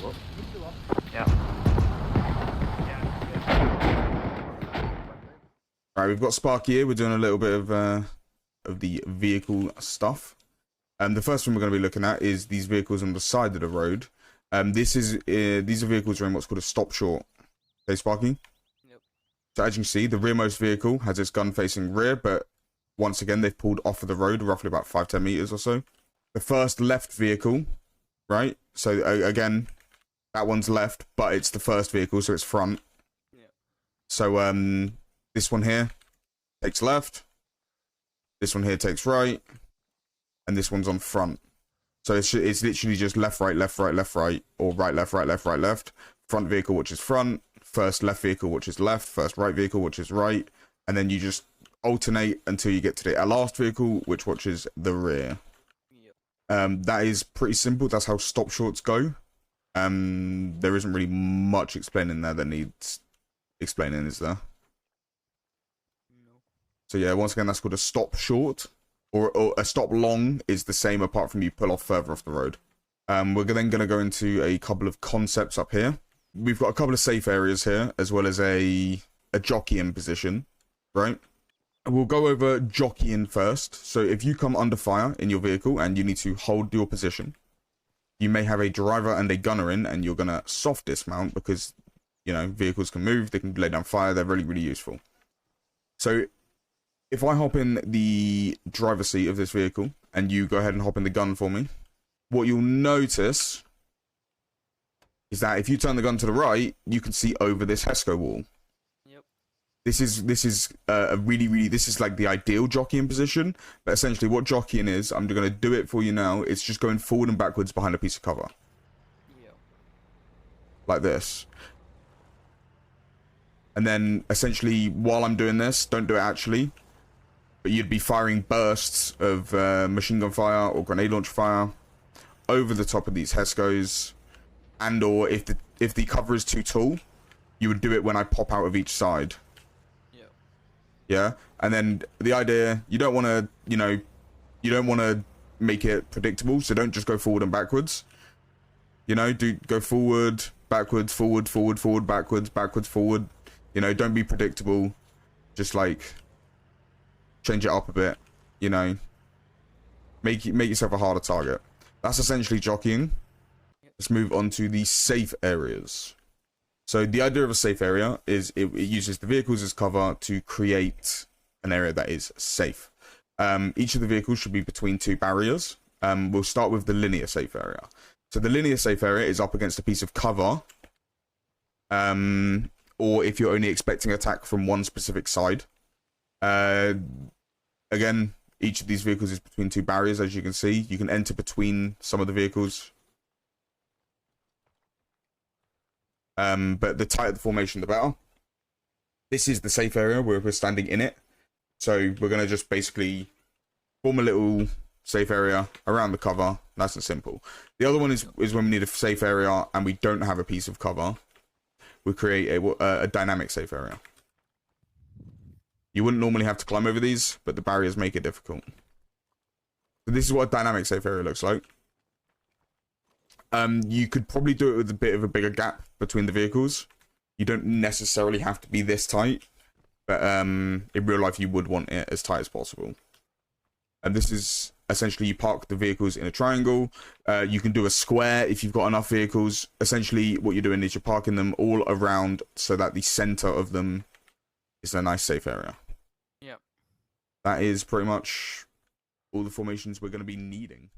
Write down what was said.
What? Right, we've got Sparky here. We're doing a little bit of the vehicle stuff. The first one we're going to be looking at is these vehicles on the side of the road. These are vehicles in what's called a stop short. Okay, Sparky? Yep. So as you can see, the rearmost vehicle has its gun facing rear, but once again, they've pulled off of the road, roughly about 5-10 meters or so. The first left vehicle, right? So again, that one's left, but it's the first vehicle, so it's front. Yep. So this one here takes left. This one here takes right. And this one's on front. So it's literally just left, right, left, right, left, right, or right, left, right, left, right, left. Front vehicle, which is front. First left vehicle, which is left. First right vehicle, which is right. And then you just alternate until you get to the last vehicle, which watches the rear. Yep. That is pretty simple. That's how stop shorts go. There isn't really much explaining there that needs explaining, is there? No. So yeah, once again, that's called a stop short. Or a stop long is the same apart from you pull off further off the road. We're then going to go into a couple of concepts up here. We've got a couple of safe areas here, as well as a jockeying position, right? We'll go over jockeying first. So if you come under fire in your vehicle and you need to hold your position, you may have a driver and a gunner in, and you're going to soft dismount because, you know, vehicles can move, they can lay down fire, they're really, really useful. So if I hop in the driver's seat of this vehicle and you go ahead and hop in the gun for me, what you'll notice is that if you turn the gun to the right, you can see over this HESCO wall. Yep. This is a really, this is like the ideal jockeying position. But essentially what jockeying is, I'm going to do it for you now. It's just going forward and backwards behind a piece of cover. Yep. Like this. And then essentially while I'm doing this, don't do it actually, but you'd be firing bursts of machine gun fire or grenade launch fire over the top of these HESCOs, and or if the cover is too tall, you would do it when I pop out of each side. Yeah. Yeah, and then the idea, you don't want to, you know, you don't want to make it predictable, so don't just go forward and backwards. You know, go forward, backwards, forward, forward, forward, backwards, backwards, forward. You know, don't be predictable. Just like change it up a bit, you know, make yourself a harder target. That's essentially jockeying. Let's move on to the safe areas. So the idea of a safe area is it uses the vehicles as cover to create an area that is safe. Each of the vehicles should be between two barriers. We'll start with the linear safe area. So the linear safe area is up against a piece of cover, or if you're only expecting attack from one specific side. Again, each of these vehicles is between two barriers, as you can see. You can enter between some of the vehicles. But the tighter the formation, the better. This is the safe area where we're standing in it. So we're going to just basically form a little safe area around the cover. Nice and simple. The other one is when we need a safe area and we don't have a piece of cover. We create a dynamic safe area. You wouldn't normally have to climb over these, but the barriers make it difficult. So this is what a dynamic safe area looks like. You could probably do it with a bit of a bigger gap between the vehicles. You don't necessarily have to be this tight, but in real life you would want it as tight as possible. And this is essentially you park the vehicles in a triangle. You can do a square if you've got enough vehicles. Essentially what you're doing is you're parking them all around so that the center of them is a nice safe area. Yeah. That is pretty much all the formations we're going to be needing.